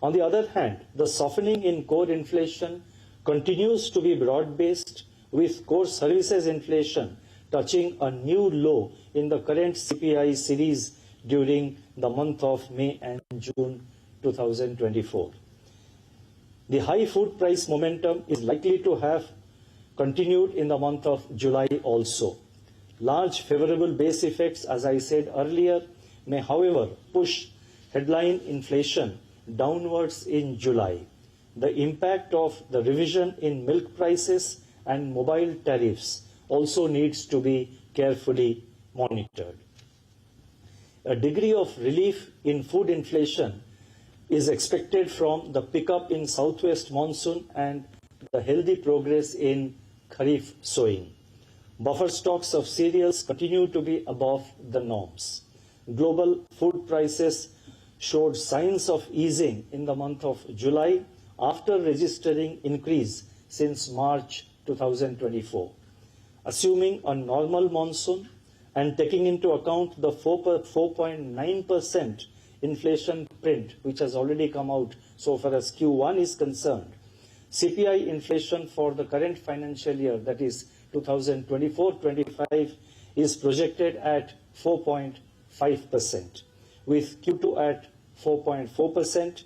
On the other hand, the softening in core inflation continues to be broad-based, with core services inflation touching a new low in the current CPI series during the month of May and June 2024. The high food price momentum is likely to have continued in the month of July also. Large favorable base effects, as I said earlier, may however push headline inflation downwards in July. The impact of the revision in milk prices and mobile tariffs also needs to be carefully monitored. A degree of relief in food inflation is expected from the pickup in southwest monsoon and the healthy progress in Kharif sowing. Buffer stocks of cereals continue to be above the norms. Global food prices showed signs of easing in the month of July after registering increase since March 2024. Assuming a normal monsoon and taking into account the 4.9% inflation print, which has already come out so far as Q1 is concerned, CPI inflation for the current financial year, that is 2024-25, is projected at 4.5%, with Q2 at 4.4%,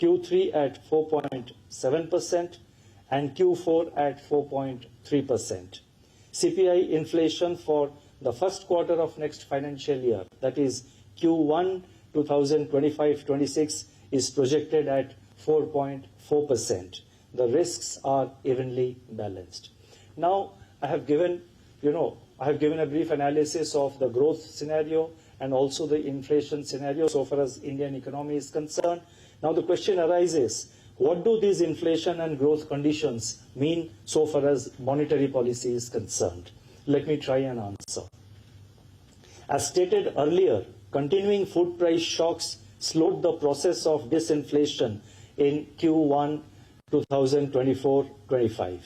Q3 at 4.7%, and Q4 at 4.3%. CPI inflation for the first quarter of next financial year, that is Q1 2025-26, is projected at 4.4%. The risks are evenly balanced. Now, I have given a brief analysis of the growth scenario and also the inflation scenario so far as Indian economy is concerned. Now the question arises, what do these inflation and growth conditions mean so far as monetary policy is concerned? Let me try and answer. As stated earlier, continuing food price shocks slowed the process of disinflation in Q1 2024-25.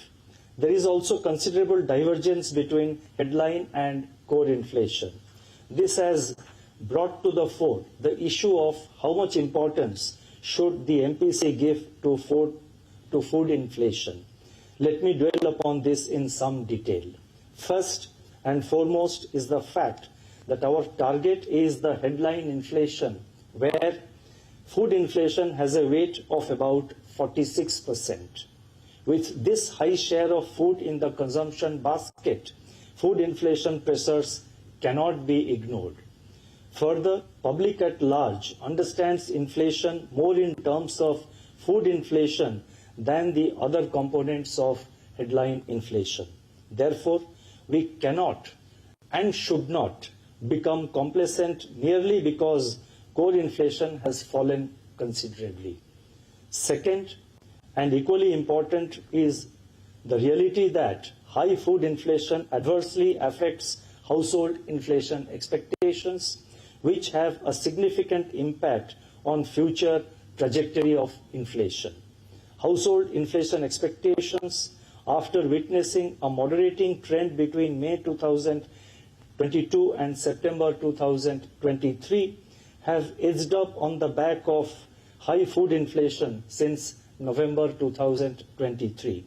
There is also considerable divergence between headline and core inflation. This has brought to the fore the issue of how much importance should the MPC give to food inflation. Let me dwell upon this in some detail. First and foremost is the fact that our target is the headline inflation, where food inflation has a weight of about 46%. With this high share of food in the consumption basket, food inflation pressures cannot be ignored. Further, public at large understands inflation more in terms of food inflation than the other components of headline inflation. Therefore, we cannot and should not become complacent merely because core inflation has fallen considerably. Second, and equally important, is the reality that high food inflation adversely affects household inflation expectations, which have a significant impact on future trajectory of inflation. Household inflation expectations, after witnessing a moderating trend between May 2022 and September 2023, have edged up on the back of high food inflation since November 2023.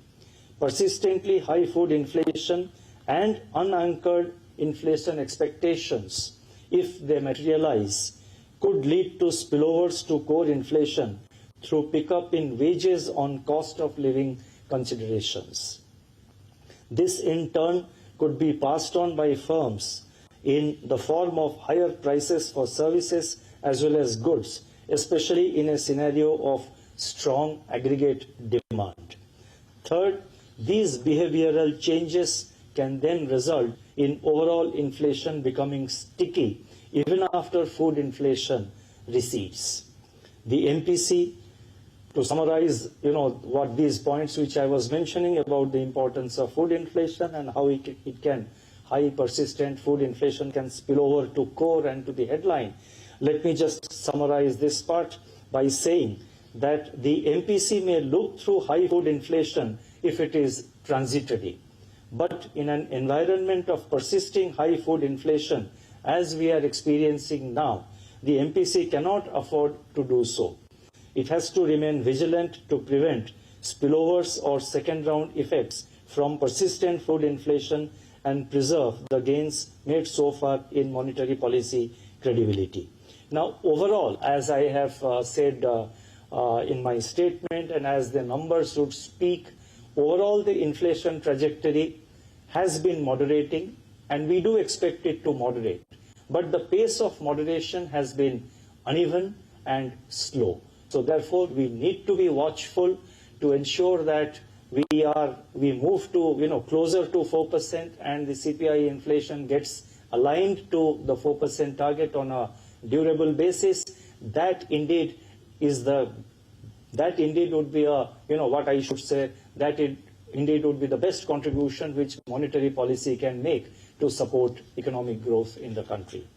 Persistently high food inflation and unanchored inflation expectations, if they materialize, could lead to spillovers to core inflation through pickup in wages on cost of living considerations. This in turn could be passed on by firms in the form of higher prices for services as well as goods, especially in a scenario of strong aggregate demand. Third, these behavioral changes can then result in overall inflation becoming sticky even after food inflation recedes. The MPC, to summarize, what these points which I was mentioning about the importance of food inflation and how high persistent food inflation can spill over to core and to the headline. Let me just summarize this part by saying that the MPC may look through high food inflation if it is transitory. But in an environment of persisting high food inflation, as we are experiencing now, the MPC cannot afford to do so. It has to remain vigilant to prevent spillovers or second-round effects from persistent food inflation and preserve the gains made so far in monetary policy credibility. Now, overall, as I have said in my statement and as the numbers would speak, overall the inflation trajectory has been moderating and we do expect it to moderate. But the pace of moderation has been uneven and slow. So therefore, we need to be watchful to ensure that we move to closer to 4% and the CPI inflation gets aligned to the 4% target on a durable basis. That indeed would be indeed would be the best contribution which monetary policy can make to support economic growth in the country.